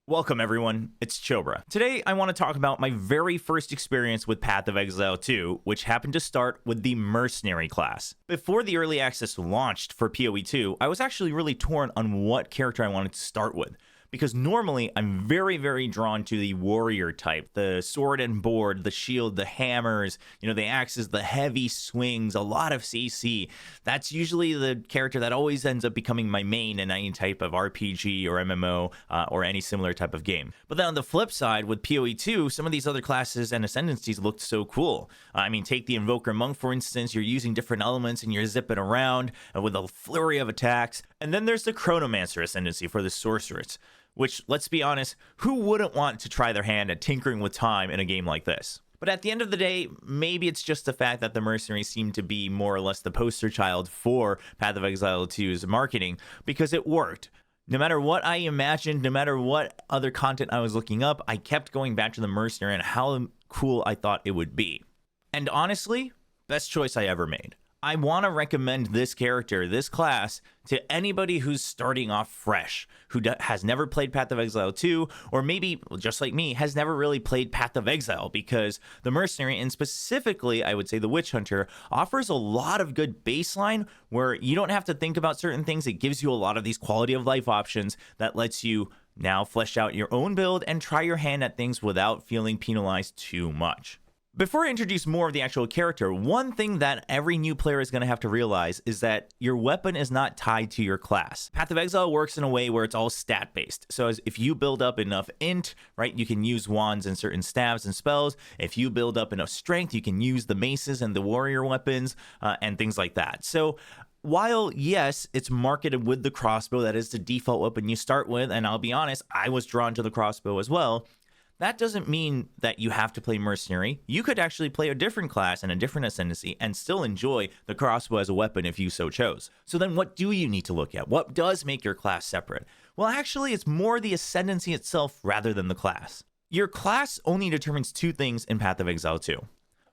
Welcome everyone, it's Chobra. Today I want to talk about my very first experience with Path of Exile 2, which happened to start with the Mercenary Class. Before the early access launched for POE 2, I was actually really torn on what character I wanted to start with. Because normally I'm very drawn to the warrior type, the sword and board, the shield, the hammers, the axes, the heavy swings, a lot of CC. That's usually the character that always ends up becoming my main in any type of RPG or MMO or any similar type of game. But then on the flip side, with PoE 2, some of these other classes and ascendancies looked so cool. I mean, take the Invoker Monk, for instance. You're using different elements and you're zipping around with a flurry of attacks. And then there's the Chronomancer Ascendancy for the Sorceress. Which, let's be honest, who wouldn't want to try their hand at tinkering with time in a game like this? But at the end of the day, maybe it's just the fact that the Mercenaries seem to be more or less the poster child for Path of Exile 2's marketing, because it worked. No matter what I imagined, no matter what other content I was looking up, I kept going back to the Mercenary and how cool I thought it would be. And honestly, best choice I ever made. I want to recommend this character, this class, to anybody who's starting off fresh, who has never played Path of Exile 2, or maybe, just like me, has never really played Path of Exile, because the Mercenary, and specifically, I would say the Witch Hunter, offers a lot of good baseline where you don't have to think about certain things. It gives you a lot of these quality of life options that lets you now flesh out your own build and try your hand at things without feeling penalized too much. Before I introduce more of the actual character, one thing that every new player is going to have to realize is that your weapon is not tied to your class. Path of Exile works in a way where it's all stat-based. So if you build up enough int, right, you can use wands and certain staves and spells. If you build up enough strength, you can use the maces and the warrior weapons and things like that. So while, yes, it's marketed with the crossbow, that is the default weapon you start with, and I'll be honest, I was drawn to the crossbow as well. That doesn't mean that you have to play Mercenary. You could actually play a different class and a different ascendancy and still enjoy the crossbow as a weapon if you so chose. So then what do you need to look at? What does make your class separate? Well, actually, it's more the ascendancy itself rather than the class. Your class only determines two things in Path of Exile 2.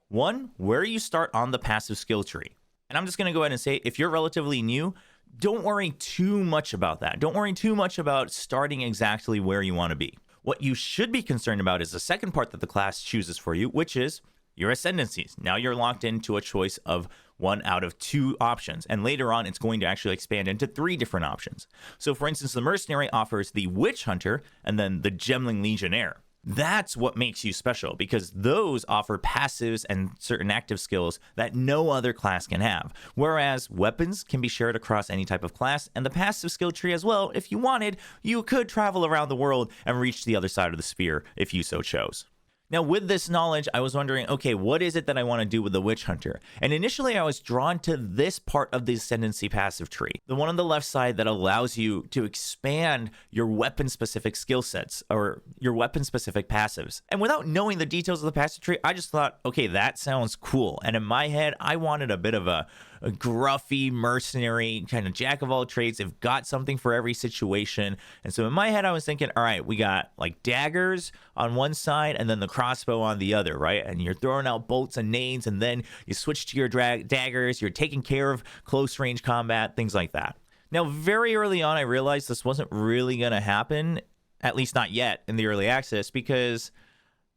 One, where you start on the passive skill tree. And I'm just going to go ahead and say, if you're relatively new, don't worry too much about that. Don't worry too much about starting exactly where you want to be. What you should be concerned about is the second part that the class chooses for you, which is your ascendancies. Now you're locked into a choice of one out of two options, and later on it's going to actually expand into three different options. So for instance, the Mercenary offers the Witch Hunter and then the Gemling Legionnaire. That's what makes you special, because those offer passives and certain active skills that no other class can have. Whereas weapons can be shared across any type of class, and the passive skill tree as well, if you wanted, you could travel around the world and reach the other side of the sphere if you so chose. Now, with this knowledge, I was wondering, okay, what is it that I want to do with the Witch Hunter? And initially, I was drawn to this part of the Ascendancy passive tree, the one on the left side that allows you to expand your weapon-specific skill sets or your weapon-specific passives. And without knowing the details of the passive tree, I just thought, okay, that sounds cool. And in my head, I wanted a bit of a gruffy mercenary kind of jack of all trades. They've got something for every situation. And so in my head, I was thinking, all right, we got like daggers on one side and then the crossbow on the other, right? And you're throwing out bolts and nades, and then you switch to your daggers. You're taking care of close range combat, things like that. Now, very early on, I realized this wasn't really going to happen, at least not yet in the early access, because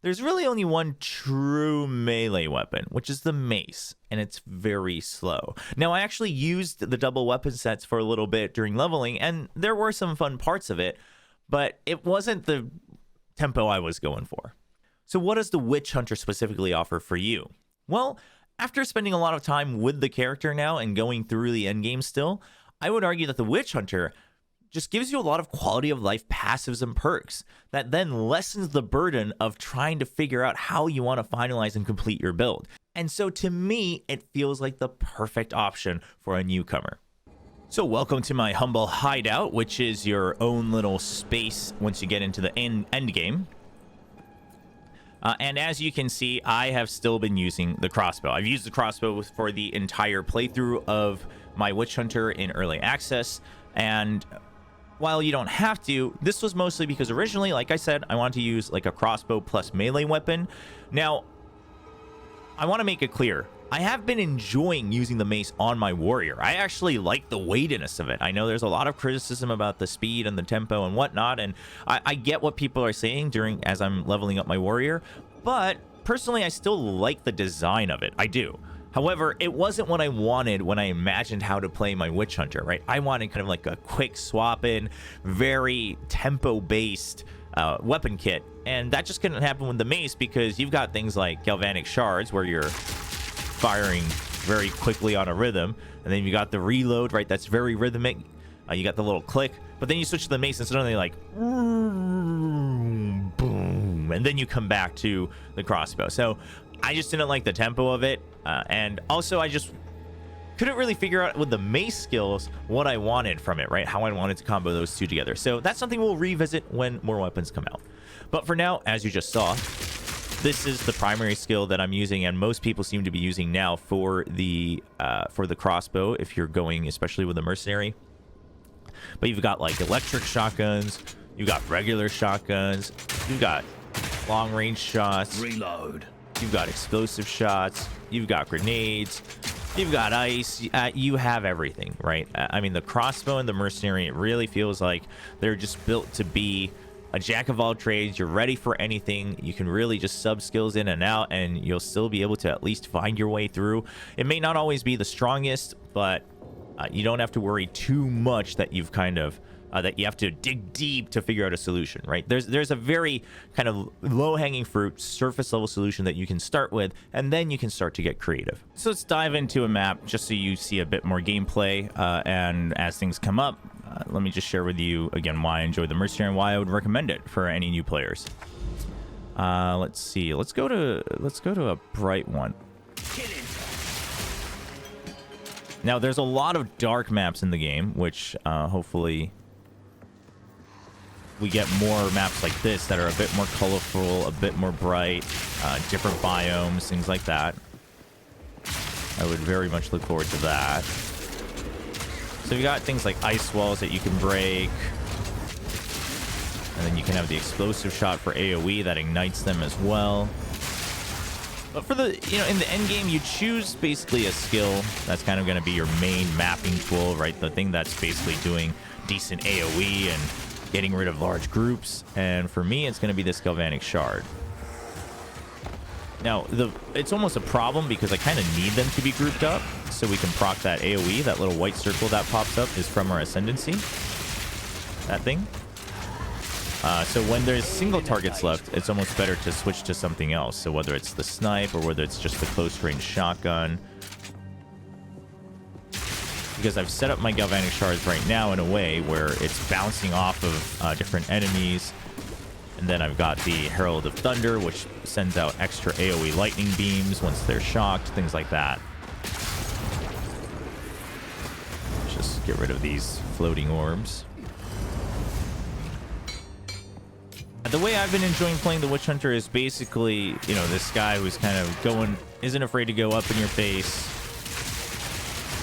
there's really only one true melee weapon, which is the mace, and it's very slow. Now, I actually used the double weapon sets for a little bit during leveling, and there were some fun parts of it, but it wasn't the tempo I was going for. So what does the Witch Hunter specifically offer for you? Well, after spending a lot of time with the character now and going through the endgame still, I would argue that the Witch Hunter just gives you a lot of quality of life passives and perks that then lessens the burden of trying to figure out how you want to finalize and complete your build. And so to me, it feels like the perfect option for a newcomer. So welcome to my humble hideout, which is your own little space once you get into the end game. And as you can see, I have still been using the crossbow. I've used the crossbow for the entire playthrough of my Witch Hunter in early access. And while you don't have to, this was mostly because originally, like I said, I wanted to use like a crossbow plus melee weapon. Now, I want to make it clear, I have been enjoying using the mace on my warrior. I actually like the weightiness of it. I know there's a lot of criticism about the speed and the tempo and whatnot, and I get what people are saying as I'm leveling up my warrior, but personally, I still like the design of it. I do. However, it wasn't what I wanted when I imagined how to play my Witch Hunter, right? I wanted kind of like a quick swap in, very tempo-based weapon kit, and that just couldn't happen with the mace because you've got things like galvanic shards where you're firing very quickly on a rhythm, and then you got the reload, right? That's very rhythmic. You got the little click, but then you switch to the mace and suddenly like boom, boom, and then you come back to the crossbow. So I just didn't like the tempo of it, and also I just couldn't really figure out with the mace skills what I wanted from it, right? How I wanted to combo those two together. So that's something we'll revisit when more weapons come out. But for now, as you just saw, this is the primary skill that I'm using, and most people seem to be using now for the crossbow if you're going especially with the mercenary. But you've got like electric shotguns, you've got regular shotguns, you've got long range shots, reload, you've got explosive shots, you've got grenades, you've got ice, you have everything, right? I mean, the crossbow and the mercenary, it really feels like they're just built to be a jack of all trades. You're ready for anything. You can really just sub skills in and out, and you'll still be able to at least find your way through. It may not always be the strongest, but you don't have to worry too much that you've kind of that you have to dig deep to figure out a solution, right? There's a very kind of low-hanging fruit, surface level solution that you can start with, and then you can start to get creative. So let's dive into a map just so you see a bit more gameplay, and as things come up, let me just share with you again why I enjoy the mercenary and why I would recommend it for any new players. Let's see. Let's go to a bright one. Now, there's a lot of dark maps in the game, which hopefully we get more maps like this that are a bit more colorful, a bit more bright, different biomes, things like that. I would very much look forward to that. So you got things like ice walls that you can break, and then you can have the explosive shot for AoE that ignites them as well. But for the, in the end game, you choose basically a skill that's kind of going to be your main mapping tool, right? The thing that's basically doing decent AoE and getting rid of large groups. And for me, it's going to be this galvanic shard. Now, it's almost a problem because I kind of need them to be grouped up so we can proc that AoE. That little white circle that pops up is from our Ascendancy. That thing. So when there's single targets left, it's almost better to switch to something else. So whether it's the snipe or whether it's just the close range shotgun. Because I've set up my galvanic shards right now in a way where it's bouncing off of different enemies. And then I've got the Herald of Thunder, which sends out extra AoE lightning beams once they're shocked, things like that. Just get rid of these floating orbs. The way I've been enjoying playing the Witch Hunter is basically, this guy who's kind of isn't afraid to go up in your face.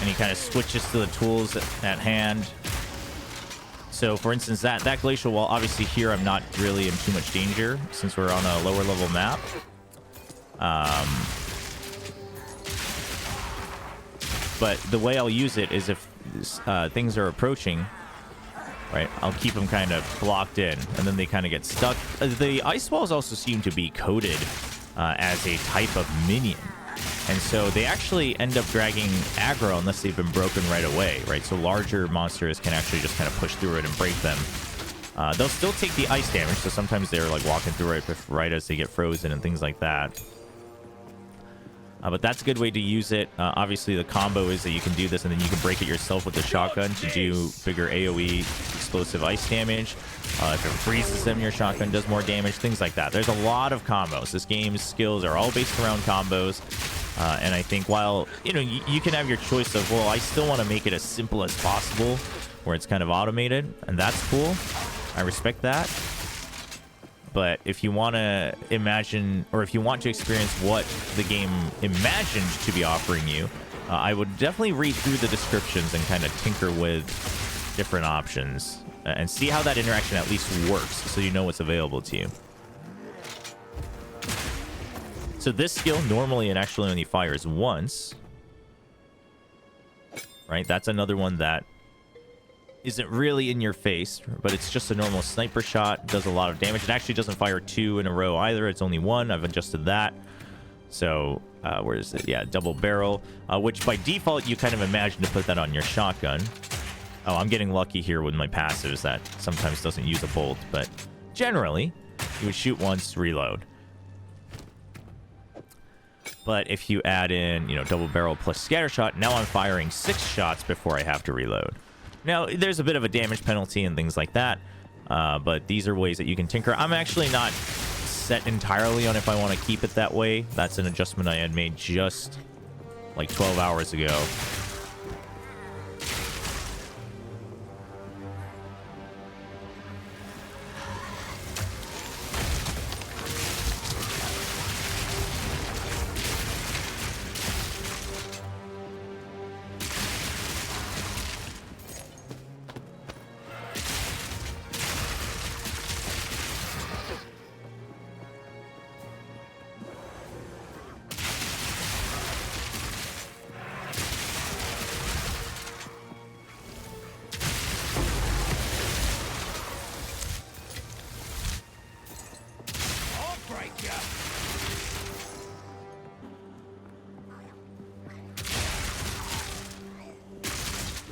And he kind of switches to the tools at hand. So, for instance, that glacial wall, obviously here I'm not really in too much danger since we're on a lower level map. But the way I'll use it is if things are approaching, right, I'll keep them kind of blocked in, and then they kind of get stuck. The ice walls also seem to be coded as a type of minion. And so they actually end up dragging aggro unless they've been broken right away, right? So larger monsters can actually just kind of push through it and break them. They'll still take the ice damage, so sometimes they're like walking through it right as they get frozen and things like that. But that's a good way to use it. Obviously, the combo is that you can do this and then you can break it yourself with the shotgun to do bigger AoE explosive ice damage. If it freezes them, your shotgun does more damage, things like that. There's a lot of combos. This game's skills are all based around combos. And I think while, you can have your choice of, well, I still want to make it as simple as possible where it's kind of automated, and that's cool. I respect that. But if you want to imagine, or if you want to experience what the game imagined to be offering you, I would definitely read through the descriptions and kind of tinker with different options and see how that interaction at least works so you know what's available to you. So this skill, normally it actually only fires once. Right? That's another one that isn't really in your face, but it's just a normal sniper shot. Does a lot of damage. It actually doesn't fire 2 in a row either. It's only 1. I've adjusted that. So, where is it? Yeah, double barrel, which by default, you kind of imagine to put that on your shotgun. Oh, I'm getting lucky here with my passives that sometimes doesn't use a bolt, but generally, you would shoot once, reload. But if you add in, double barrel plus scatter shot, now I'm firing 6 shots before I have to reload. Now, there's a bit of a damage penalty and things like that, but these are ways that you can tinker. I'm actually not set entirely on if I want to keep it that way. That's an adjustment I had made just like 12 hours ago.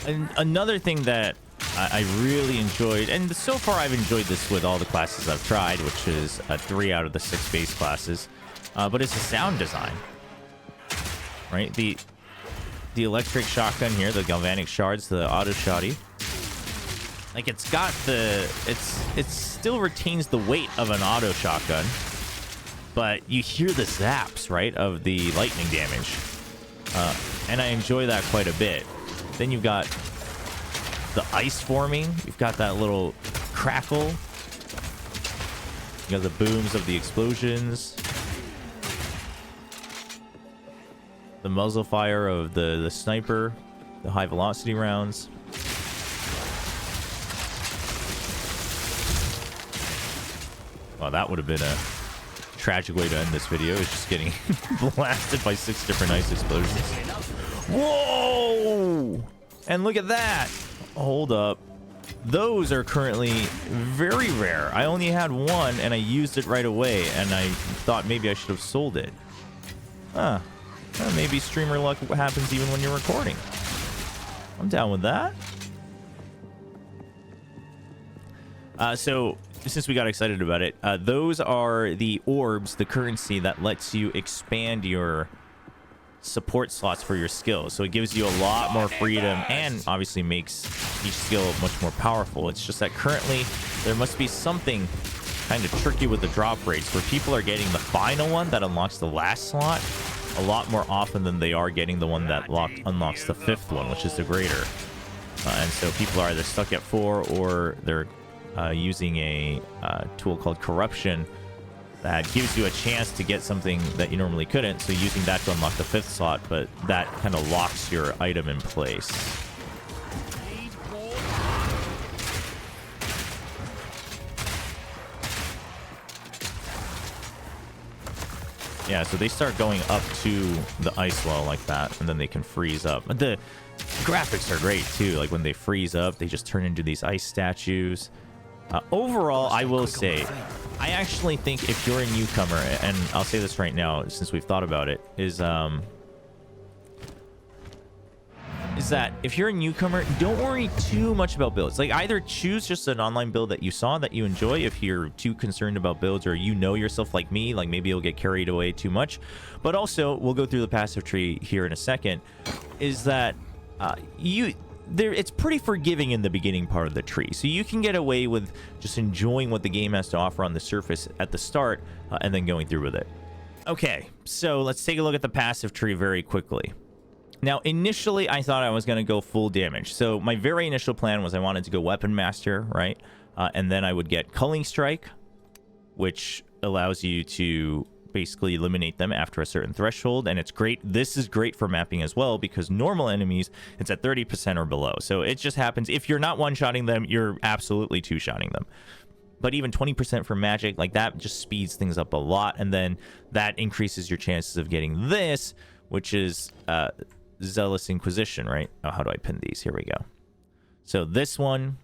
And another thing that I really enjoyed, and so far I've enjoyed this with all the classes I've tried, which is 3 out of the 6 base classes, but it's the sound design, right? The electric shotgun here, the galvanic shards, the auto shotty, like it's got it still retains the weight of an auto shotgun, but you hear the zaps, right, of the lightning damage, and I enjoy that quite a bit. Then you've got the ice forming. You've got that little crackle. You got the booms of the explosions. The muzzle fire of the sniper. The high velocity rounds. Well, that would have been a tragic way to end this video. It's just getting blasted by 6 different ice explosions. Whoa! And look at that. Hold up. Those are currently very rare. I only had 1 and I used it right away, and I thought maybe I should have sold it. Huh. Maybe streamer luck happens even when you're recording. I'm down with that. So since we got excited about it, those are the orbs, the currency that lets you expand your support slots for your skills. So it gives you a lot more freedom and obviously makes each skill much more powerful. It's just that currently there must be something kind of tricky with the drop rates where people are getting the final one that unlocks the last slot a lot more often than they are getting the one that unlocks the 5th one, which is the greater. And so people are either stuck at 4 or they're using a tool called corruption that gives you a chance to get something that you normally couldn't, so using that to unlock the 5th slot, but that kind of locks your item in place. Yeah, so they start going up to the ice wall like that, and then they can freeze up. But the graphics are great too, like when they freeze up, they just turn into these ice statues. Overall, I will say, I actually think if you're a newcomer, and I'll say this right now since we've thought about it, is that if you're a newcomer, don't worry too much about builds. Like, either choose just an online build that you saw that you enjoy if you're too concerned about builds, or you know yourself like me, like maybe you'll get carried away too much. But also, we'll go through the passive tree here in a second, is that it's pretty forgiving in the beginning part of the tree, so you can get away with just enjoying what the game has to offer on the surface at the start, and then going through with it. Okay, so let's take a look at the passive tree very quickly. Now, initially, I thought I was going to go full damage. So my very initial plan was I wanted to go Weapon Master, right? And then I would get Culling Strike, which allows you to basically eliminate them after a certain threshold. And it's great. This is great for mapping as well, because normal enemies, it's at 30% or below. So it just happens. If you're not one-shotting them, you're absolutely two-shotting them. but even 20% for magic, like that just speeds things up a lot. And then that increases your chances of getting this, which is Zealous Inquisition, right? Oh, how do I pin these? Here we go. So this one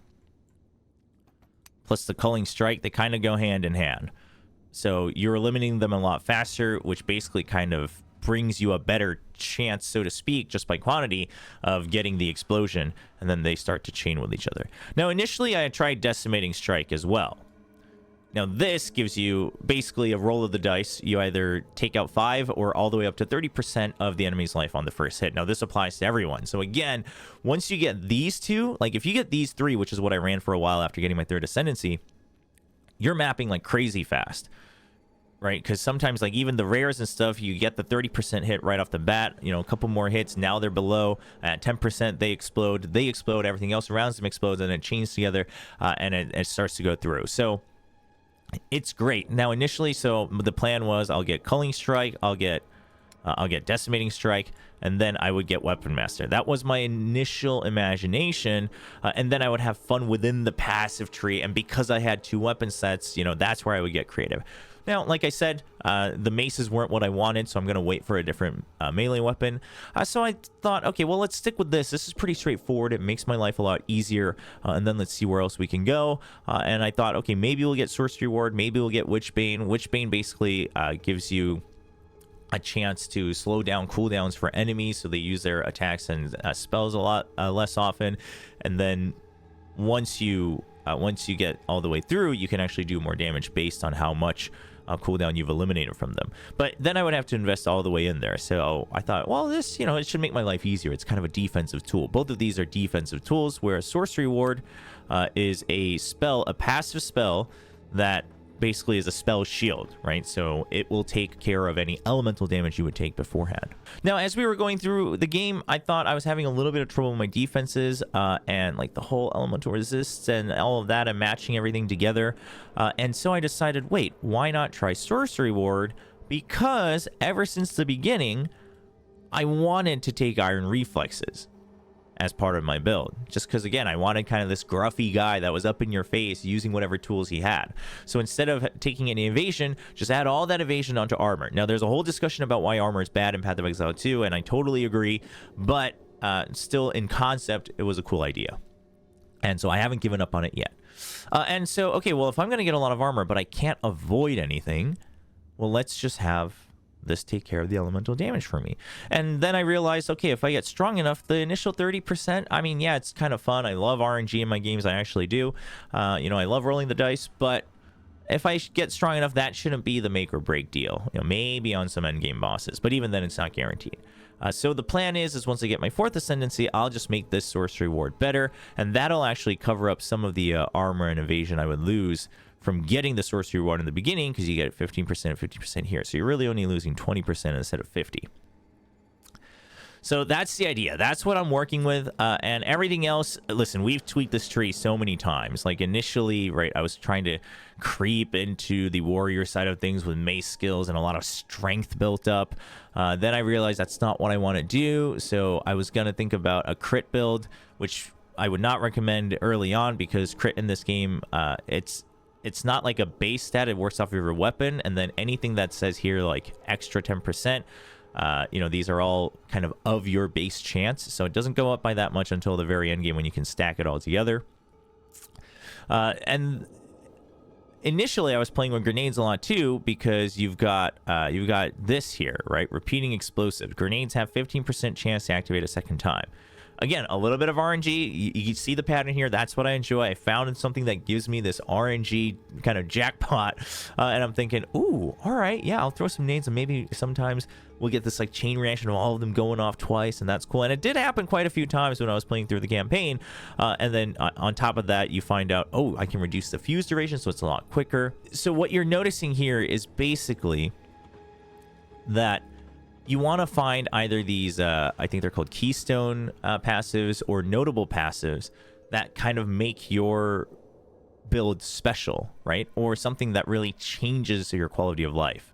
plus the Culling Strike, they kind of go hand in hand. So you're eliminating them a lot faster, which basically kind of brings you a better chance, so to speak, just by quantity, of getting the explosion, and then they start to chain with each other. Now, initially, I tried Decimating Strike as well. Now, this gives you basically a roll of the dice. You either take out 5 or all the way up to 30% of the enemy's life on the first hit. Now, this applies to everyone. So again, once you get these two, like if you get these 3, which is what I ran for a while after getting my 3rd Ascendancy, you're mapping like crazy fast, right? Because sometimes, like even the rares and stuff, you get the 30% hit right off the bat. You know, a couple more hits, now they're below. At 10%, they explode. Everything else around them explodes, and it chains together, and it starts to go through. So it's great. Now, initially, so the plan was I'll get Culling Strike, I'll get Decimating Strike, and then I would get Weapon Master. That was my initial imagination, and then I would have fun within the passive tree. And because I had 2 weapon sets, you know, that's where I would get creative. Now, like I said, the maces weren't what I wanted, so I'm going to wait for a different melee weapon. So I thought, okay, well, let's stick with this. This is pretty straightforward. It makes my life a lot easier, and then let's see where else we can go. And I thought, okay, maybe we'll get Sorcery Ward. Maybe we'll get Witchbane. Witchbane basically gives you a chance to slow down cooldowns for enemies, so they use their attacks and spells a lot less often. And then once you get all the way through, you can actually do more damage based on how much cooldown you've eliminated from them. But then I would have to invest all the way in there. So I thought, well, this, you know, it should make my life easier. It's kind of a defensive tool. Both of these are defensive tools, whereas Sorcery Ward is a spell, a passive spell that basically is a spell shield, right? So it will take care of any elemental damage you would take beforehand. Now, as we were going through the game, I thought I was having a little bit of trouble with my defenses and like the whole elemental resists and all of that, and matching everything together. And so I decided, wait, why not try Sorcery Ward? Because ever since the beginning, I wanted to take Iron Reflexes as part of my build, just because, again, I wanted kind of this gruffy guy that was up in your face using whatever tools he had. So instead of taking any evasion, just add all that evasion onto armor. Now, there's a whole discussion about why armor is bad in Path of Exile 2, and I totally agree, but still, in concept, it was a cool idea. And so I haven't given up on it yet. And so, okay, well, if I'm going to get a lot of armor, but I can't avoid anything, well, let's just have this take care of the elemental damage for me. And then I realized, okay, if I get strong enough, the initial 30%, I mean, yeah, it's kind of fun. I love RNG in my games. I actually do. You know, I love rolling the dice, but if I get strong enough, that shouldn't be the make or break deal. You know, maybe on some endgame bosses, but even then, it's not guaranteed. So the plan is once I get my 4th Ascendancy, I'll just make this Sorcery Ward better, and that'll actually cover up some of the armor and evasion I would lose from getting the Sorcery Ward in the beginning, because you get 15% and 50% here. So you're really only losing 20% instead of 50. So that's the idea. That's what I'm working with. And everything else, listen, we've tweaked this tree so many times. Like initially, right, I was trying to creep into the warrior side of things with mace skills and a lot of strength built up. Then I realized that's not what I want to do. So I was going to think about a crit build, which I would not recommend early on, because crit in this game, it's not like a base stat. It works off of your weapon, and then anything that says here like extra 10%, you know, these are all kind of your base chance, so it doesn't go up by that much until the very end game when you can stack it all together. And initially I was playing with grenades a lot too, because you've got this here, right? Repeating explosive. Grenades have 15% chance to activate a second time. Again, a little bit of RNG. You see the pattern here. That's what I enjoy. I found something that gives me this RNG kind of jackpot. And I'm thinking, ooh, all right, yeah, I'll throw some nades, and maybe sometimes we'll get this like chain reaction of all of them going off twice, and that's cool. And it did happen quite a few times when I was playing through the campaign. And then on top of that, you find out, oh, I can reduce the fuse duration, so it's a lot quicker. So what you're noticing here is basically that you want to find either these, I think they're called keystone passives, or notable passives that kind of make your build special, right? Or something that really changes your quality of life.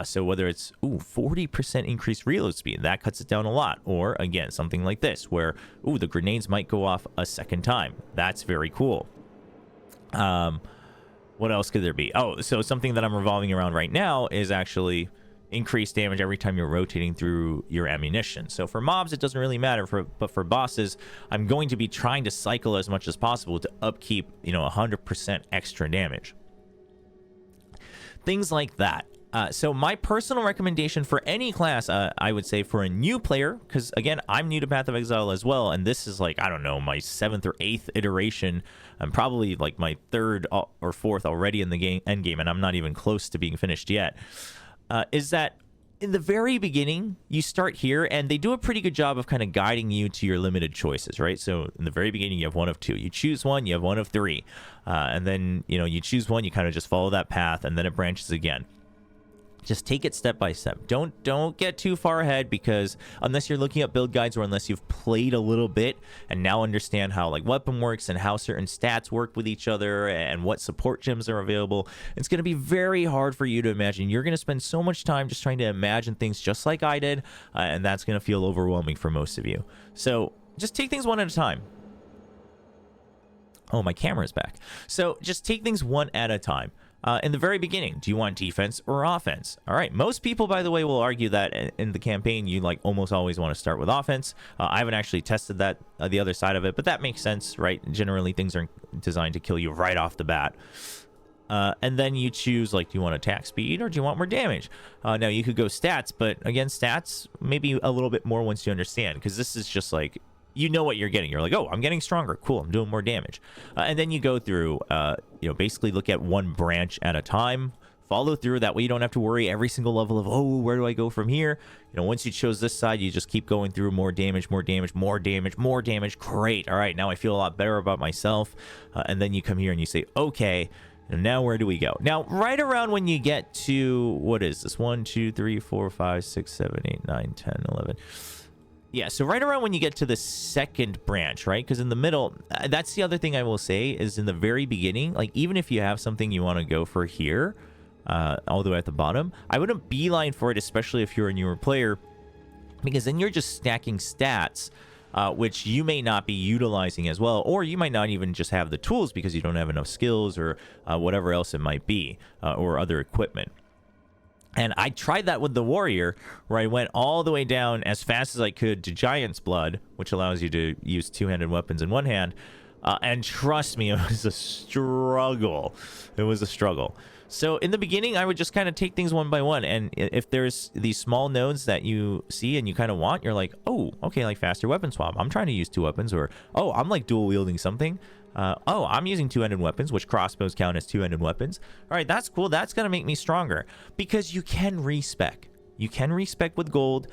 So whether it's, 40% increased reload speed, that cuts it down a lot. Or again, something like this, where, the grenades might go off a second time. That's very cool. What else could there be? Oh, so something that I'm revolving around right now is actually increased damage every time you're rotating through your ammunition. So for mobs, it doesn't really matter, but for bosses, I'm going to be trying to cycle as much as possible to upkeep, 100% extra damage. Things like that. So my personal recommendation for any class, I would say for a new player, because again, I'm new to Path of Exile as well, and this is like, I don't know, my 7th or 8th iteration. I'm probably like my 3rd or 4th already in the end game, and I'm not even close to being finished yet. Is that in the very beginning, you start here, and they do a pretty good job of kind of guiding you to your limited choices, right? So in the very beginning, you have one of two. You choose one, you have one of three. And then, you choose one, you kind of just follow that path, and then it branches again. Just take it step by step. Don't get too far ahead, because unless you're looking at build guides or unless you've played a little bit and now understand how like weapon works and how certain stats work with each other and what support gems are available, it's going to be very hard for you to imagine. You're going to spend so much time just trying to imagine things just like I did, and that's going to feel overwhelming for most of you. So just take things one at a time. Oh, my camera's back. So just take things one at a time. In the very beginning, do you want defense or offense? All right. Most people, by the way, will argue that in the campaign, you like almost always want to start with offense. I haven't actually tested that, the other side of it, but that makes sense, right? Generally, things are designed to kill you right off the bat. And then you choose, like, do you want attack speed or do you want more damage? Now, you could go stats, but again, stats, maybe a little bit more once you understand, because this is just like, you know what you're getting. You're like, oh, I'm getting stronger. Cool, I'm doing more damage. And then you go through, basically look at one branch at a time. Follow through. That way you don't have to worry every single level of, oh, where do I go from here? Once you chose this side, you just keep going through more damage, more damage, more damage, more damage. Great. All right, now I feel a lot better about myself. And then you come here and you say, okay, and now where do we go? Now, right around when you get to, what is this? 1, 2, 3, 4, 5, 6, 7, 8, 9, 10, 11. Yeah, so right around when you get to the second branch, right? Because in the middle, that's the other thing I will say is in the very beginning, like even if you have something you want to go for here, all the way at the bottom, I wouldn't beeline for it, especially if you're a newer player, because then you're just stacking stats, which you may not be utilizing as well, or you might not even just have the tools because you don't have enough skills or whatever else it might be, or other equipment. And I tried that with the warrior, where I went all the way down as fast as I could to Giant's Blood, which allows you to use two-handed weapons in one hand. And trust me, it was a struggle. It was a struggle. So in the beginning, I would just kind of take things one by one. And if there's these small nodes that you see and you kind of want, you're like, oh, okay, like faster weapon swap. I'm trying to use two weapons. Or, oh, I'm like dual wielding something. Oh, I'm using two-handed weapons, which crossbows count as two-handed weapons. All right, that's cool. That's going to make me stronger, because you can respec. You can respec with gold.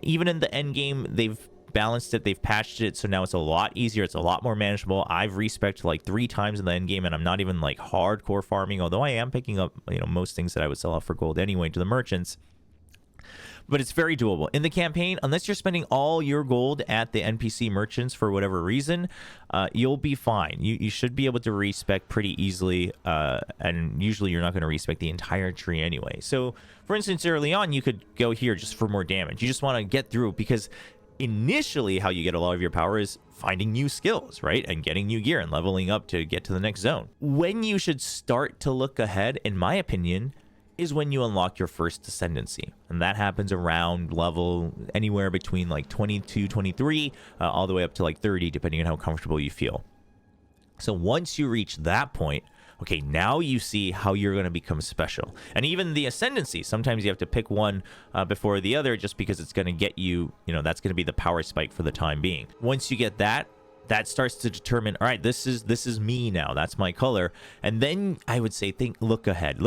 Even in the end game, they've balanced it. They've patched it, so now it's a lot easier. It's a lot more manageable. I've respec'd like 3 times in the end game, and I'm not even like hardcore farming, although I am picking up, most things that I would sell off for gold anyway to the merchants. But it's very doable. In the campaign, unless you're spending all your gold at the NPC merchants for whatever reason, you'll be fine. You should be able to respec pretty easily, and usually you're not going to respec the entire tree anyway. So, for instance, early on, you could go here just for more damage. You just want to get through, because initially how you get a lot of your power is finding new skills, right? And getting new gear and leveling up to get to the next zone. When you should start to look ahead, in my opinion, is when you unlock your first ascendancy, and that happens around level anywhere between like 22, 23, all the way up to like 30, depending on how comfortable you feel. So once you reach that point, okay, now you see how you're going to become special. And even the ascendancy, sometimes you have to pick one before the other, just because it's going to get you, that's going to be the power spike for the time being. Once you get that, that starts to determine, all right, this is me now. That's my color. And then I would say, look ahead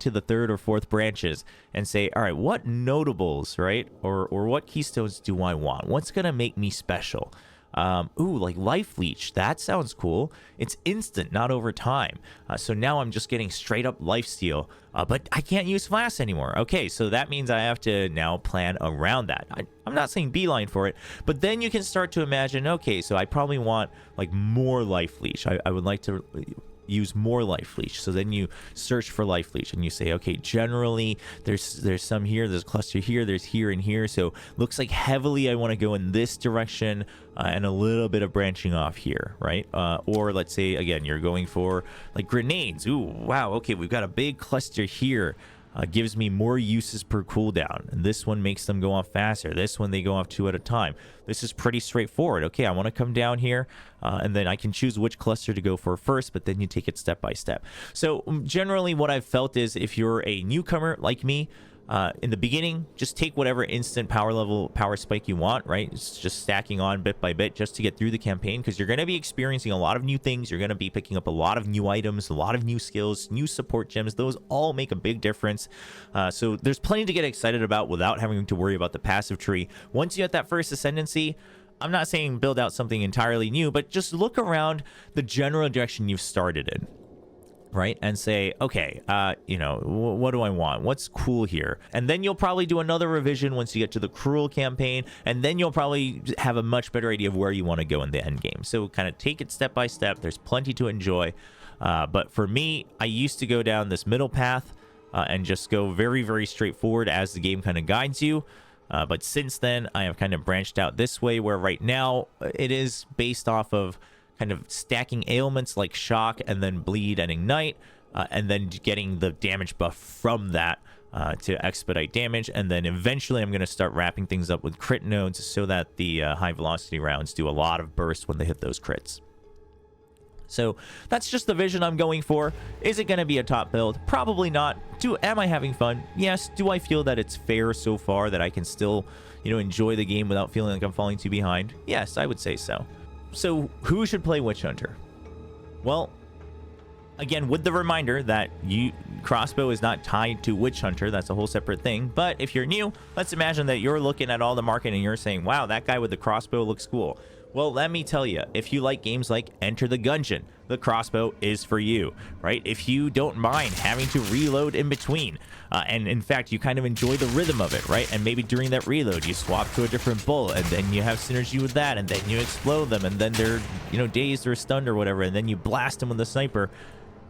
to the 3rd or 4th branches and say, all right, what notables, right? Or what keystones do I want? What's going to make me special? Like life leech. That sounds cool. It's instant, not over time. So now I'm just getting straight up life steal, but I can't use flasks anymore. Okay, so that means I have to now plan around that. I'm not saying beeline for it, but then you can start to imagine, okay, so I probably want like more life leech. I would like to use more life leech. So then you search for life leech and you say, okay, generally there's some here, there's a cluster here, there's here and here. So looks like heavily I want to go in this direction and a little bit of branching off here, right? Or let's say again, you're going for like grenades. Ooh, wow. Okay, we've got a big cluster here. Gives me more uses per cooldown, and this one makes them go off faster. This one they go off 2 at a time. This is pretty straightforward. Okay, I want to come down here and then I can choose which cluster to go for first, but then you take it step by step. So generally what I've felt is if you're a newcomer like me, in the beginning, just take whatever instant power spike you want, right? It's just stacking on bit by bit just to get through the campaign, because you're going to be experiencing a lot of new things. You're going to be picking up a lot of new items, a lot of new skills, new support gems. Those all make a big difference. So there's plenty to get excited about without having to worry about the passive tree. Once you get that first ascendancy, I'm not saying build out something entirely new, but just look around the general direction you've started in, right? And say, okay, you know, what do I want? What's cool here? And then you'll probably do another revision once you get to the cruel campaign, and then you'll probably have a much better idea of where you want to go in the end game. So kind of take it step by step. There's plenty to enjoy. But for me, I used to go down this middle path and just go very, very straightforward as the game kind of guides you. But since then, I have kind of branched out this way, where right now it is based off of kind of stacking ailments like shock and then bleed and ignite, and then getting the damage buff from that to expedite damage. And then eventually I'm going to start wrapping things up with crit nodes so that the high velocity rounds do a lot of burst when they hit those crits. So that's just the vision I'm going for. Is it going to be a top build? Probably not. Am I having fun? Yes. Do I feel that it's fair so far, that I can still, you know, enjoy the game without feeling like I'm falling too behind? Yes, I would say so. So who should play Witch Hunter? Well, again, with the reminder that crossbow is not tied to Witch Hunter. That's a whole separate thing. But if you're new, let's imagine that you're looking at all the market and you're saying, wow, that guy with the crossbow looks cool. Well, let me tell you, if you like games like Enter the Gungeon, the crossbow is for you, right? If you don't mind having to reload in between, and in fact, you kind of enjoy the rhythm of it, right? And maybe during that reload, you swap to a different bull, and then you have synergy with that, and then you explode them, and then they're, you know, dazed or stunned or whatever, and then you blast them with a sniper.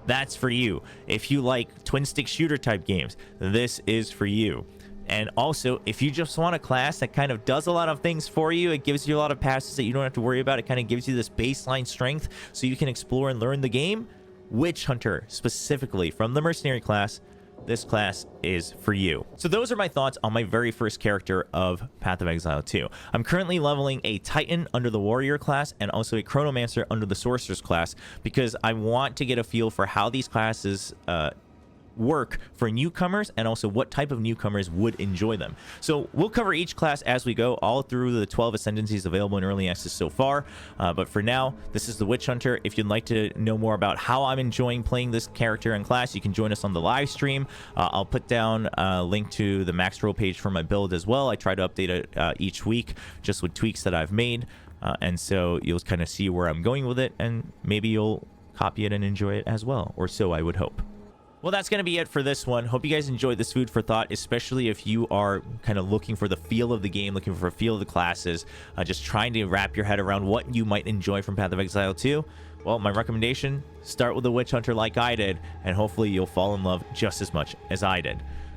That's for you. If you like twin stick shooter type games, this is for you. And also, if you just want a class that kind of does a lot of things for you, it gives you a lot of passes that you don't have to worry about. It kind of gives you this baseline strength so you can explore and learn the game. Witch Hunter, specifically from the Mercenary class, this class is for you. So those are my thoughts on my very first character of Path of Exile 2. I'm currently leveling a Titan under the Warrior class and also a Chronomancer under the Sorcerer's class, because I want to get a feel for how these classes work for newcomers, and also what type of newcomers would enjoy them. So we'll cover each class as we go, all through the 12 ascendancies available in early access so far. But for now, this is the Witch Hunter. If you'd like to know more about how I'm enjoying playing this character and class, you can join us on the live stream. I'll put down a link to the max roll page for my build as well. I try to update it each week just with tweaks that I've made. And so you'll kind of see where I'm going with it, and maybe you'll copy it and enjoy it as well, or so I would hope. Well, that's going to be it for this one. Hope you guys enjoyed this food for thought, especially if you are kind of looking for the feel of the game, looking for a feel of the classes, just trying to wrap your head around what you might enjoy from Path of Exile 2. Well, my recommendation, start with the Witch Hunter like I did, and hopefully you'll fall in love just as much as I did.